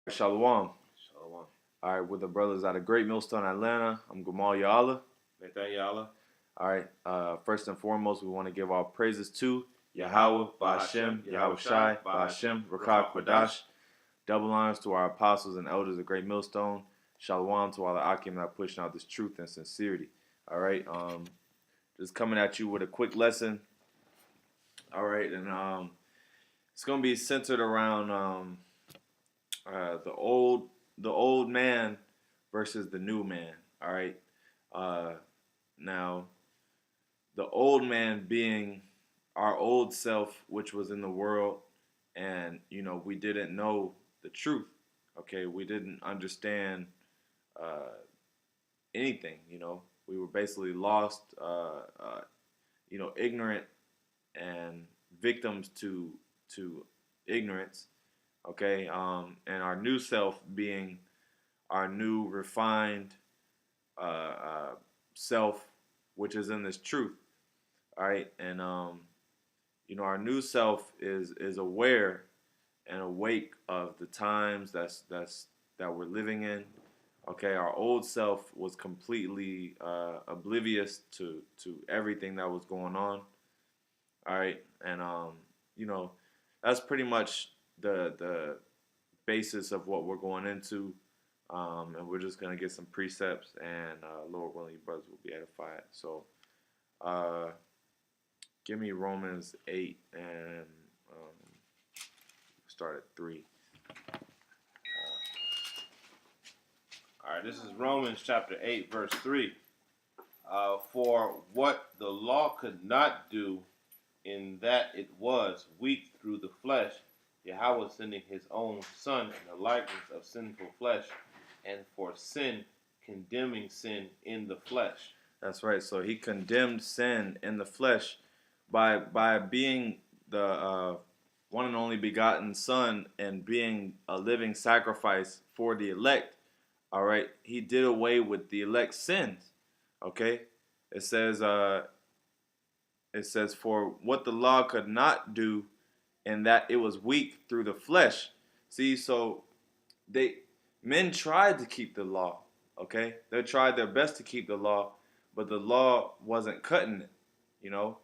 Shalom. Shalom. All right, with the brothers out of Great Millstone, Atlanta. I'm Gamal Ya'Allah. Nathan Yala. All right, first and foremost, we want to give our praises to Yahawah, Yahawah, BAHASHAM, BAHASHAM, Yahawashi, Yahawashi, BAHASHAM, BAHASHAM, Rakak, Rakak, Wadash. Wadash. Double honors to our apostles and elders of Great Millstone. Shalom to all the Akim that are pushing out this truth and sincerity. All right, just coming at you with a quick lesson. All right, and it's gonna be centered around the old man versus the new man. All right. Uh, Now, the old man being our old self, which was in the world, and we didn't know the truth. Okay, we didn't understand uh, anything. We were basically lost. Ignorant and victims to ignorance. Okay, and our new self being our new refined uh, self, which is in this truth. All right, and our new self is aware and awake of the times that we're living in. Okay, our old self was completely oblivious to everything that was going on. All right, and that's pretty much the basis of what we're going into. And we're just gonna get some precepts, and Lord willing, you brothers will be edified. So, uh, give me Romans 8 and start at 3. All right, this is Romans chapter 8, verse 3. For what the law could not do, in that it was weak through the flesh, Yahweh sending his own Son in the likeness of sinful flesh, and for sin, condemning sin in the flesh. That's right. So he condemned sin in the flesh by being the one and only begotten Son and being a living sacrifice for the elect. All right, he did away with the elect's sins. Okay, it says for what the law could not do, in that it was weak through the flesh. See, so they men tried to keep the law. Okay, they tried their best to keep the law, but the law wasn't cutting it. You know,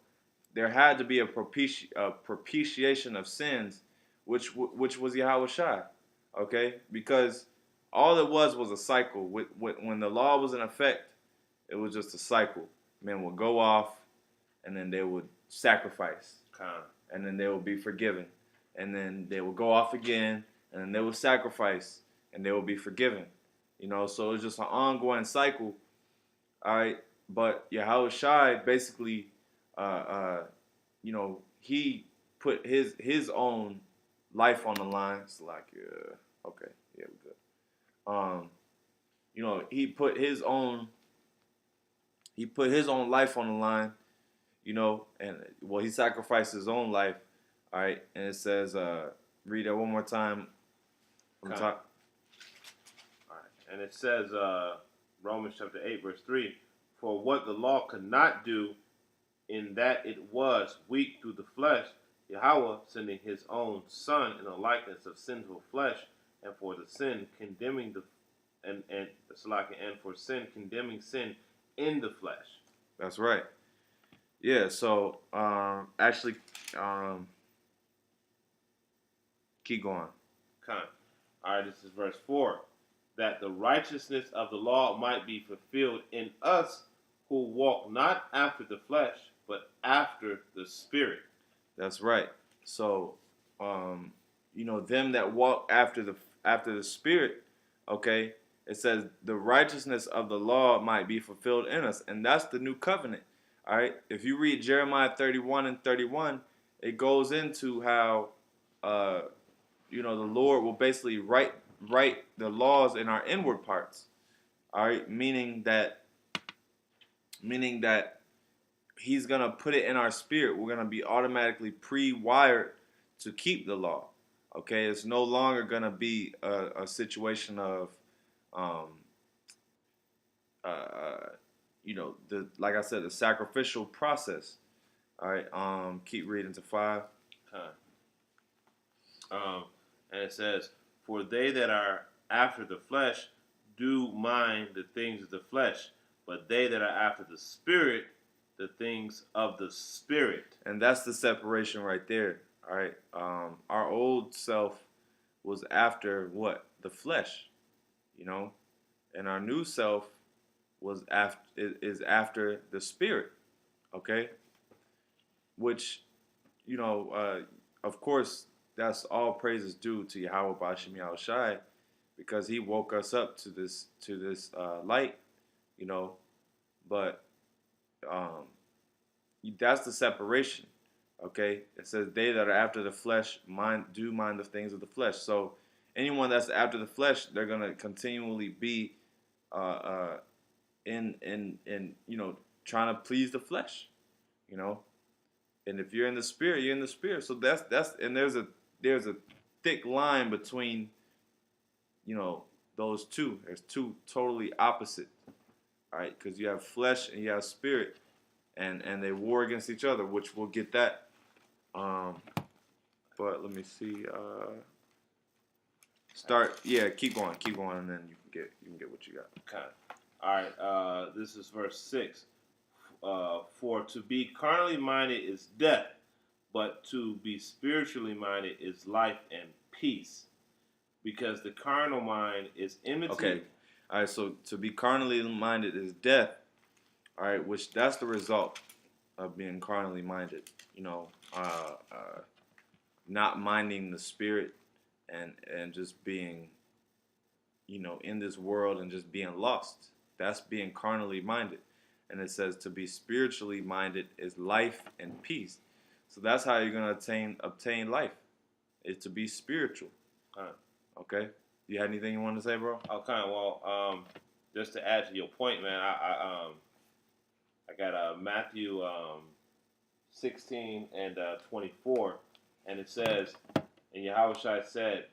there had to be a propitiation of sins, which was Yahawashi. Okay, because all it was a cycle. When the law was in effect, it was just a cycle. Men would go off, and then they would sacrifice, and then they would be forgiven, and then they would go off again, and then they would sacrifice, and they would be forgiven. So it's just an ongoing cycle. All right, but Yahawashi basically, uh, uh, he put his own life on the line. It's like, okay, yeah, we're good. He put his own life on the line. And well, he sacrificed his own life. All right, and it says, read that one more time. From top. All right, and it says, Romans chapter 8, verse 3, for what the law could not do, in that it was weak through the flesh, Yahweh sending his own Son in the likeness of sinful flesh, and for the sin condemning and for sin condemning sin in the flesh. That's right. Yeah. So actually, keep going. All right, this is verse 4. That the righteousness of the law might be fulfilled in us who walk not after the flesh, but after the Spirit. That's right. So, them that walk after the Spirit, okay, it says the righteousness of the law might be fulfilled in us, and that's the new covenant. All right. If you read Jeremiah 31 and 31, it goes into how, the Lord will basically write the laws in our inward parts. All right, meaning that He's gonna put it in our spirit. We're gonna be automatically pre-wired to keep the law. Okay, it's no longer gonna be a situation of, like I said, the sacrificial process. All right, keep reading to 5. And it says, For they that are after the flesh do mind the things of the flesh, but they that are after the Spirit, the things of the Spirit. And that's the separation right there. All right. Our old self was after what? The flesh, you know, and our new self was after is after the Spirit. Okay, which of course, that's all praises due to Yahweh BAHASHAM YAHAWASHI, because He woke us up to this light, you know. But um, that's the separation. Okay, it says they that are after the flesh mind the things of the flesh. So anyone that's after the flesh, they're gonna continually be uh, uh, in trying to please the flesh, you know. And if you're in the spirit, you're in the spirit. So that's and there's a thick line between those two. There's two totally opposite. All right, because you have flesh and you have spirit, and they war against each other, which we'll get that. But let me see. Keep going, and then you can get what you got. Okay. All right. This is verse 6. For to be carnally minded is death, but to be spiritually minded is life and peace. Because the carnal mind is enmity. Okay. All right. So to be carnally minded is death. All right, which that's the result of being carnally minded. Not minding the spirit and just being, in this world and just being lost. That's being carnally minded. And it says to be spiritually minded is life and peace. So that's how you're gonna obtain life. Is to be spiritual. Okay. You had anything you wanted to say, bro? Okay. Well, just to add to your point, man, I got Matthew 16 and 24, and it says, and Yahawashi said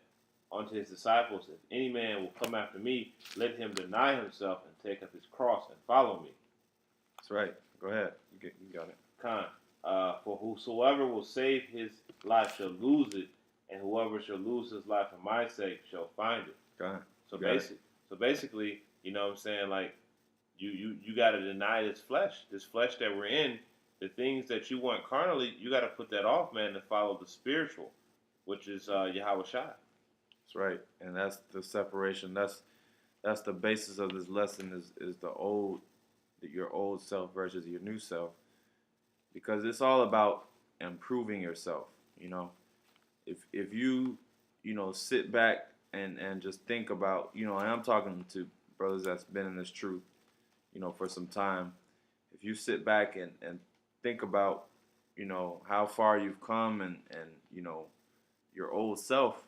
unto his disciples, if any man will come after me, let him deny himself and take up his cross and follow me. That's right. Go ahead. You got it. For whosoever will save his life shall lose it, and whoever shall lose his life for my sake shall find it. Go ahead. So basically, you know what I'm saying, like, you got to deny this flesh that we're in, the things that you want carnally, you got to put that off, man, and follow the spiritual, which is Yahawashi. That's right, and that's the separation. That's the basis of this lesson is your old self versus your new self, because it's all about improving yourself. If you sit back and just think about, and I'm talking to brothers that's been in this truth, for some time. If you sit back and think about, how far you've come and your old self,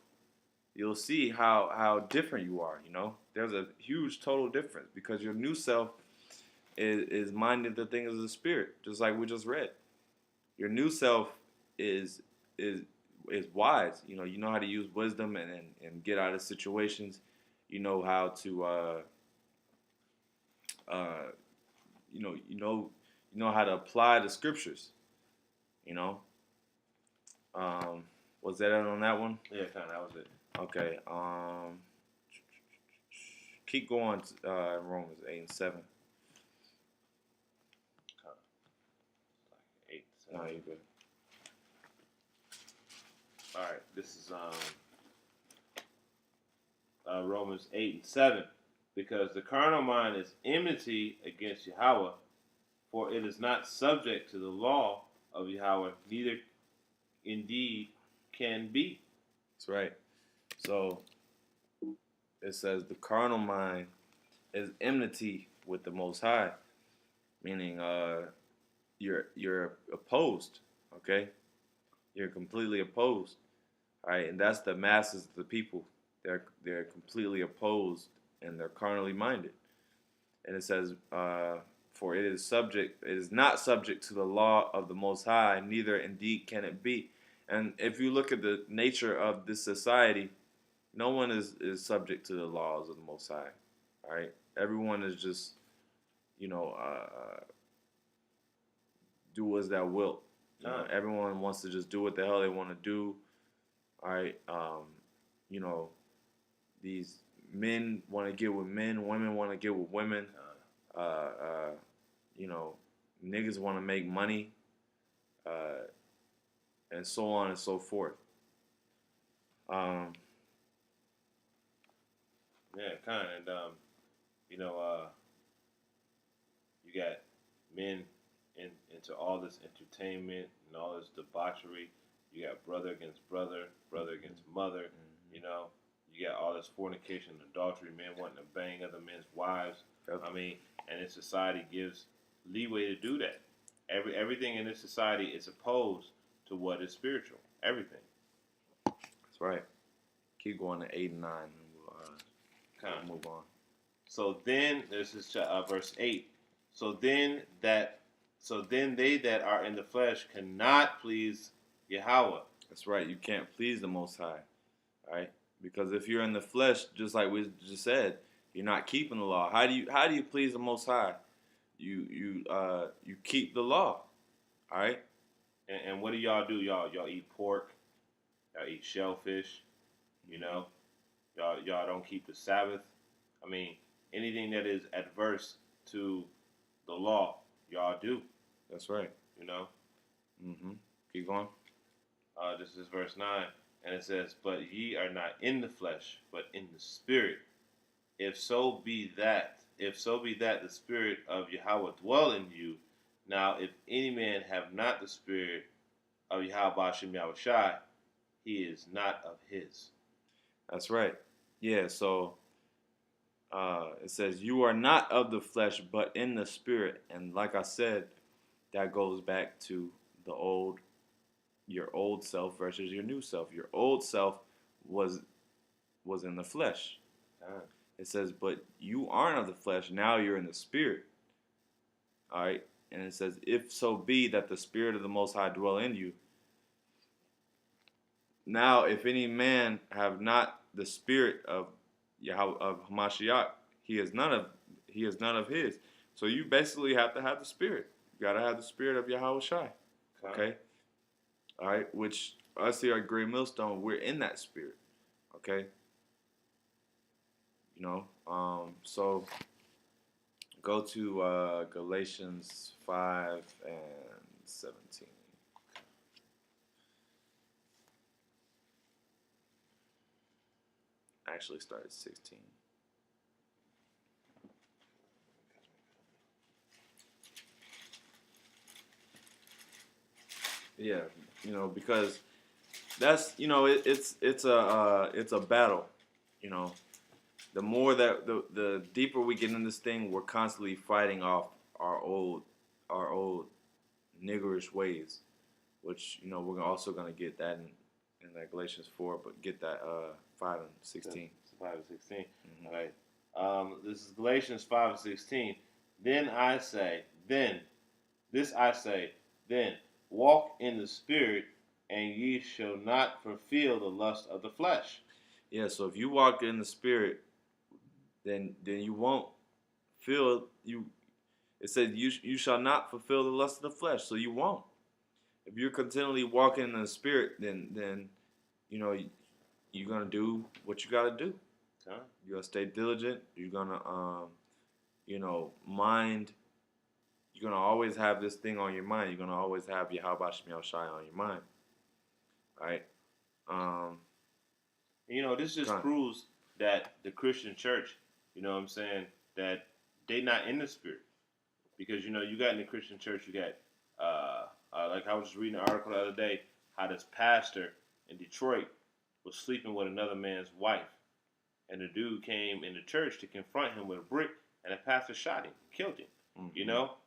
you'll see how different you are. There's a huge total difference, because your new self is minding the things of the spirit, just like we just read. Your new self is wise. You know how to use wisdom and get out of situations. You know how to you know how to apply the scriptures. Was that it on that one? Yeah, kind of. That was it. Okay. Keep going. Romans 8 and 7. 8, 7. No, you're good. All right. This is Romans 8 and 7. Because the carnal mind is enmity against Yahweh, for it is not subject to the law of Yahweh, neither indeed can be. That's right. So it says the carnal mind is enmity with the Most High, meaning you're opposed. Okay, you're completely opposed. All right, and that's the masses of the people. They're completely opposed and they're carnally minded. And it says, for it is not subject to the law of the Most High, neither indeed can it be. And if you look at the nature of this society, no one is subject to the laws of the Most High. All right, everyone is just, do as thou wilt. Everyone wants to just do what the hell they want to do. All right, these men want to get with men, women want to get with women. You know, niggas want to make money, and so on and so forth. Um, Yeah, kind of. And you know, you got men into all this entertainment and all this debauchery. You got brother against brother, brother against mother. You know, you got all this fornication, adultery, men wanting to bang other men's wives. Yep. I mean, and this society gives leeway to do that. Everything in this society is opposed to what is spiritual. Everything. that's right. Keep going to 8 and 9, and we'll move on. So then, this is verse 8. So then they that are in the flesh cannot please Yahawah. That's right. You can't please the Most High, right? Because if you're in the flesh, just like we just said, you're not keeping the law. How do you please the Most High? You keep the law, all right? And what do y'all do? Y'all eat pork. Y'all eat shellfish. You know, y'all don't keep the Sabbath. I mean, anything that is adverse to the law, y'all do. That's right. You know. Keep going. This is verse 9, and it says, "But ye are not in the flesh, but in the Spirit. If so be that the Spirit of Yahweh dwell in you. Now, if any man have not the Spirit of BAHASHAM YAHAWASHI, he is not of his." That's right. Yeah. So it says, "You are not of the flesh, but in the Spirit." And like I said, that goes back to your old self versus your new self. Your old self was in the flesh. It says, "But you aren't of the flesh. Now you're in the Spirit." All right. And it says, "If so be that the Spirit of the Most High dwell in you." Now, if any man have not the Spirit of Yahweh of Hamashiach, he is none of his. So you basically have to have the Spirit. You gotta have the Spirit of Yahawashi. Okay? All right, which us here at Great Millstone, we're in that Spirit. Okay? You know, so go to Galatians 5 and 17. Actually started 16. Yeah, you know, because that's, you know, it's a battle. You know, the more that the deeper we get in this thing, we're constantly fighting off our old niggerish ways, which, you know, we're also gonna get that in that Galatians 4, but get that 5 and 16. 5 and 16. All right. This is Galatians 5 and 16. Then I say, walk in the Spirit, and ye shall not fulfill the lust of the flesh. Yeah, so if you walk in the Spirit, then you won't feel you. It says you shall not fulfill the lust of the flesh, so you won't. If you're continually walking in the Spirit, then you know you're gonna do what you gotta do. You're gonna stay diligent. You're gonna mind. You're gonna always have this thing on your mind. You're gonna always have YAHAWASHI on your mind. All right. You know, this just proves that the Christian church, you know what I'm saying, that they not in the Spirit. Because, you know, you got in the Christian church, you got, like I was just reading an article the other day, how this pastor in Detroit was sleeping with another man's wife. And the dude came in the church to confront him with a brick, and the pastor shot him, killed him, you know.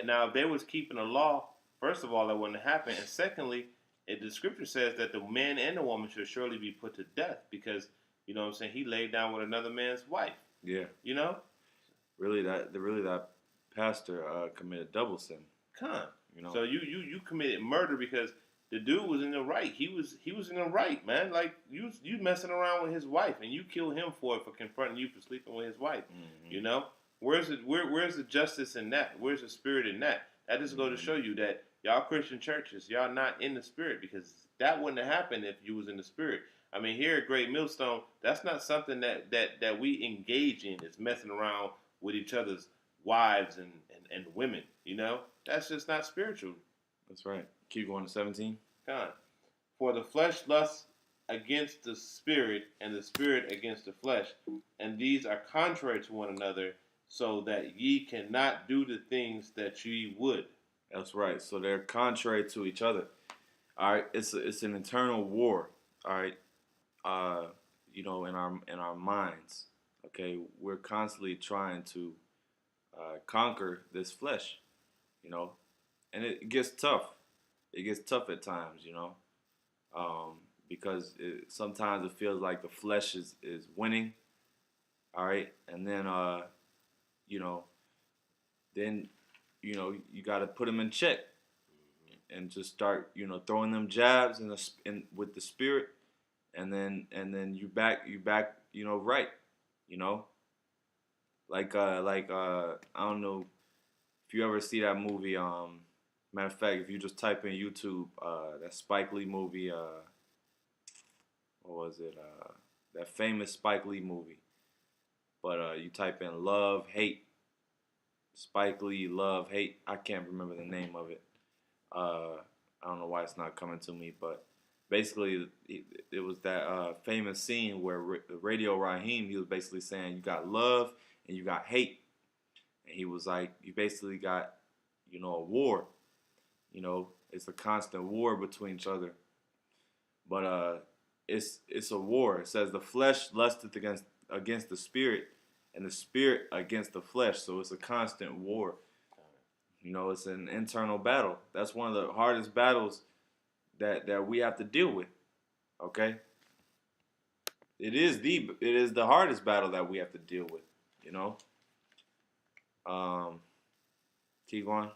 Now, if they was keeping the law, first of all, that wouldn't happen. And secondly, the scripture says that the man and the woman should surely be put to death because, you know what I'm saying, he laid down with another man's wife. Yeah. You know? Really, that pastor committed double sin. You know? So you committed murder because the dude was in the right. He was in the right, man. Like, you messing around with his wife, and you kill him for confronting you for sleeping with his wife. You know? Where's the justice in that? Where's the Spirit in that? That just goes to show you that y'all Christian churches, y'all not in the Spirit, because that wouldn't have happened if you was in the Spirit. I mean, here at Great Millstone, that's not something that we engage in. Is messing around with each other's wives and women. That's just not spiritual. That's right. Keep going to 17. God. For the flesh lusts against the spirit, and the spirit against the flesh, and these are contrary to one another, so that ye cannot do the things that ye would. That's right. So they're contrary to each other. All right. It's an internal war. All right. In our minds. Okay, we're constantly trying to conquer this flesh. You know, and it gets tough. It gets tough at times. Because sometimes it feels like the flesh is winning. All right, and then you know, then you got to put them in check and just start throwing them jabs with the spirit, and then you back right, you know like I don't know if you ever see that movie. Matter of fact, if you just type in YouTube that Spike Lee movie, what was it? That famous Spike Lee movie. But you type in love, hate, Spike Lee, love, hate. I can't remember the name of it. I don't know why it's not coming to me, but basically it was that famous scene where Radio Raheem, he was basically saying you got love and you got hate. And he was like, you basically got, a war. It's a constant war between each other. But it's a war. It says the flesh lusteth against the spirit, and the spirit against the flesh. So it's a constant war. It's an internal battle. That's one of the hardest battles that we have to deal with. Okay? It is the hardest battle that we have to deal with, Keep going.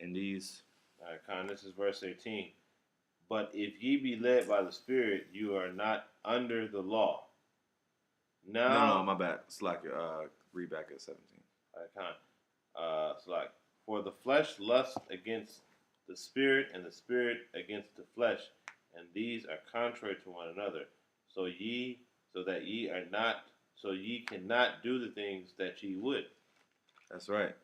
And these. All right, Con, this is verse 18. But if ye be led by the Spirit, you are not under the law. Now, No, my bad. Slack your read back at 17. All right, Con. Slack. For the flesh lusts against the Spirit, and the Spirit against the flesh, and these are contrary to one another. So that ye cannot do the things that ye would. That's right.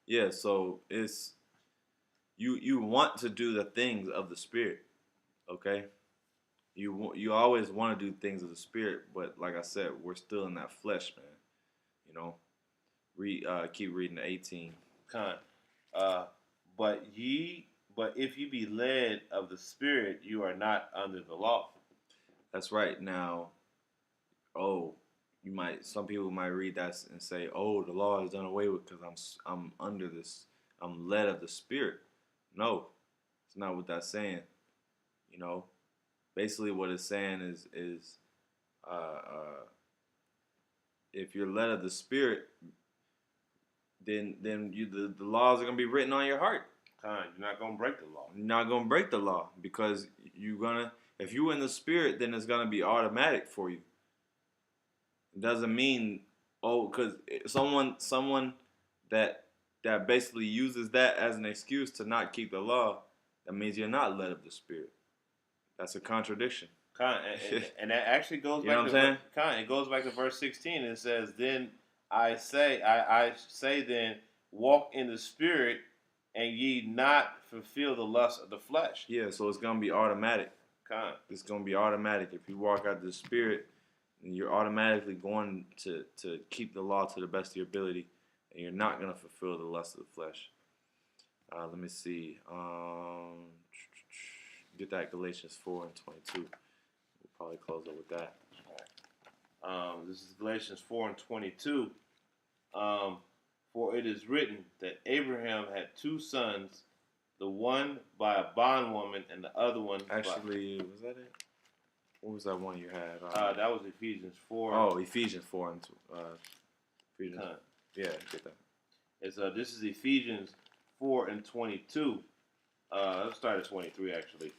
Yeah, so it's you want to do the things of the Spirit, okay? You always want to do things of the Spirit, but like I said, we're still in that flesh, man. Keep reading the 18. Con. But if you be led of the Spirit, you are not under the law. That's right. Now, some people might read that and say, "Oh, the law is done away with because I'm under this. I'm led of the Spirit." No, it's not what that's saying. Basically, what it's saying is if you're led of the Spirit, then the laws are gonna be written on your heart. You're not gonna break the law. You're not gonna break the law because if you're in the Spirit, then it's gonna be automatic for you. It doesn't mean because someone that basically uses that as an excuse to not keep the law, that means you're not led of the Spirit. That's a contradiction. And that actually goes back to it goes back to verse 16. It says, "Then I say then, walk in the Spirit, and ye not fulfill the lust of the flesh." Yeah, so it's gonna be automatic. It's gonna be automatic. If you walk out the Spirit, and you're automatically going to keep the law to the best of your ability, and you're not gonna fulfill the lust of the flesh. Let me see. Get that Galatians 4:22. We'll probably close up with that. This is Galatians 4:22. For it is written that Abraham had two sons, the one by a bondwoman and the other one Actually, was that it? What was that one you had? That was Ephesians 4. Oh, Ephesians 4 and 2. Ephesians. Yeah, get that. This is Ephesians 4:22. Let's start at 23 actually.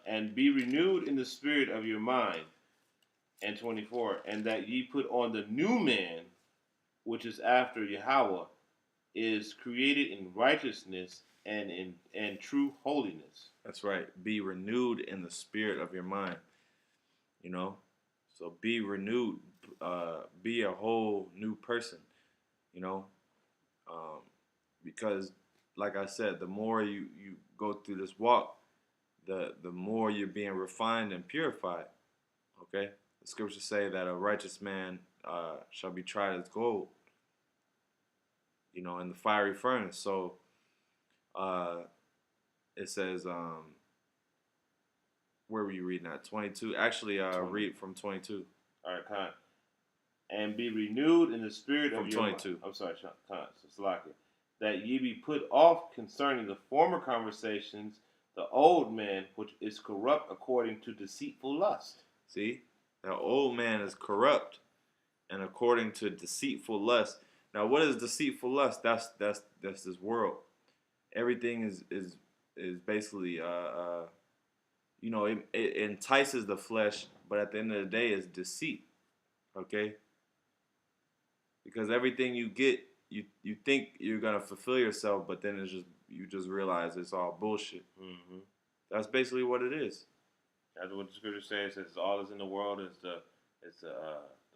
And be renewed in the spirit of your mind. And 24. And that ye put on the new man, which is after YAHAWAH, is created in righteousness and true holiness. That's right. Be renewed in the spirit of your mind. You know, so be renewed. Be a whole new person. You know, um, because like I said, the more you go through this walk, the more you're being refined and purified. Okay, the scriptures say that a righteous man shall be tried as gold. You know, in the fiery furnace. So uh, it says, where were you reading at? 22. Actually, 20. read from 22. All right, Khan. And be renewed in the spirit From of your 22. mind. I'm sorry, Khan. So Salaki. That ye be put off concerning the former conversations, the old man which is corrupt according to deceitful lust. See, the old man is corrupt, and according to deceitful lust. Now, what is deceitful lust? That's this world. Everything is basically you know, it entices the flesh, but at the end of the day, it's deceit. Okay, because everything you get, you think you're gonna fulfill yourself, but then it's just you just realize it's all bullshit. Mm-hmm. That's basically what it is. That's what the scripture says. It says all that's in the world is the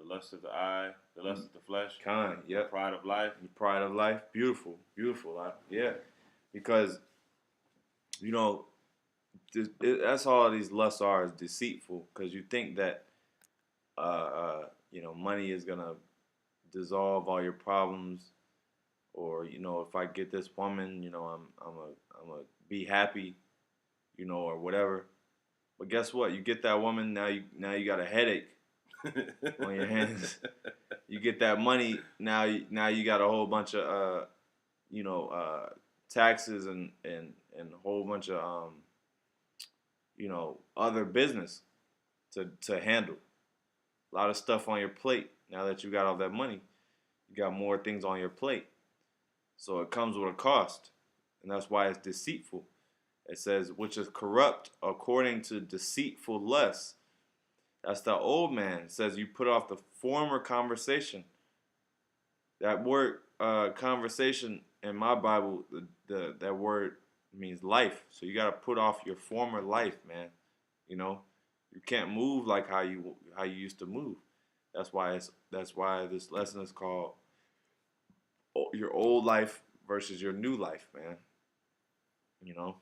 lust of the eye, the lust of the flesh, Kind, yep. the pride of life. The pride of life, beautiful, beautiful. Yeah, because you know that's all these lusts are is deceitful. Because you think that you know money is gonna dissolve all your problems, or you know if I get this woman, you know I'm a be happy, you know, or whatever. But guess what? You get that woman, now you got a headache on your hands. You get that money, now you got a whole bunch of you know taxes and a whole bunch of you know other business to handle. A lot of stuff on your plate. Now that you got all that money, you got more things on your plate. So it comes with a cost, and that's why it's deceitful. It says, which is corrupt according to deceitful lusts. That's the old man. It says you put off the former conversation. That word conversation in my Bible, that word means life. So you got to put off your former life, man. You know, you can't move like how you used to move. That's why this lesson is called your old life versus your new life, man. You know,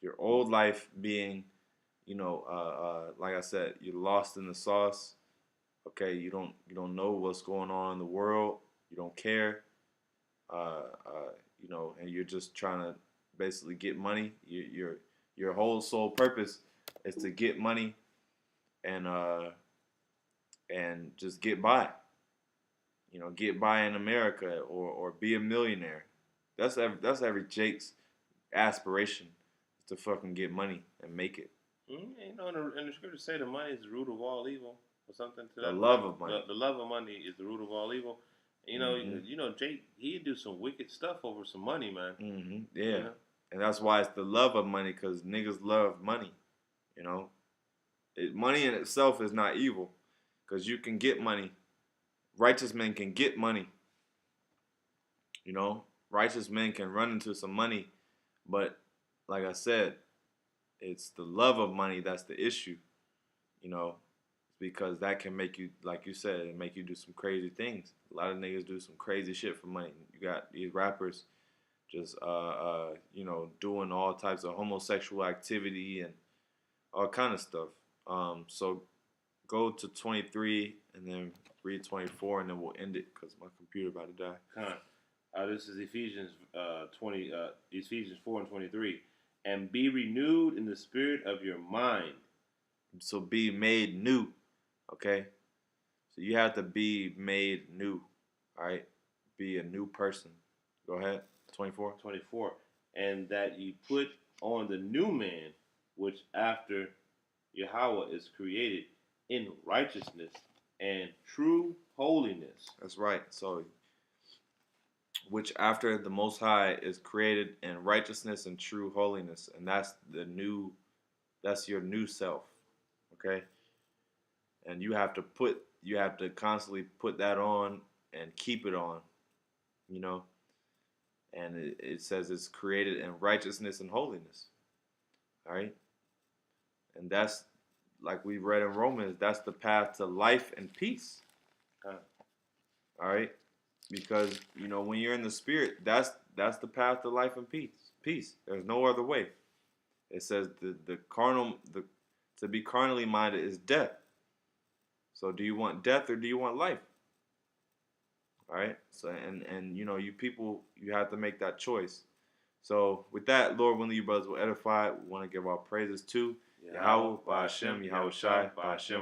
your old life being, you know, like I said, you're lost in the sauce. Okay, you don't know what's going on in the world. You don't care. You know, and you're just trying to basically get money. Your whole sole purpose is to get money and just get by. You know, get by in America or be a millionaire. That's every Jake's aspiration is to fucking get money and make it. You know, and the scriptures say the money is the root of all evil, or something to that. The love of money. The love of money is the root of all evil. You know, you know, Jake, he'd do some wicked stuff over some money, man. Yeah, you know? And that's why it's the love of money, because niggas love money. You know, money in itself is not evil, because you can get money. Righteous men can get money. You know, righteous men can run into some money, but like I said, it's the love of money that's the issue. You know, because that can make you, like you said, it make you do some crazy things. A lot of niggas do some crazy shit for money. You got these rappers just you know, doing all types of homosexual activity and all kind of stuff. So go to 23 and then read 24 and then we'll end it because my computer about to die. This is Ephesians 20, Ephesians 4 and 23. And be renewed in the spirit of your mind. So be made new, okay? So you have to be made new, all right? Be a new person. Go ahead, 24. 24. And that ye put on the new man, which after Yahawah is created in righteousness and true holiness. That's right. So, which after the Most High is created in righteousness and true holiness, and that's your new self, okay? And you have to constantly put that on and keep it on, you know. and it says it's created in righteousness and holiness. All right, and that's like we read in Romans. That's the path to life and peace. Okay. All right, because when you're in the Spirit, that's the path to life and peace. Peace. There's no other way. It says to be carnally minded is death. So do you want death or do you want life? All right. So and you people, you have to make that choice. So with that, Lord, willing, you brothers will edify. We want to give our praises to Yahawah, BAHASHAM, YAHAWASHI, BAHASHAM.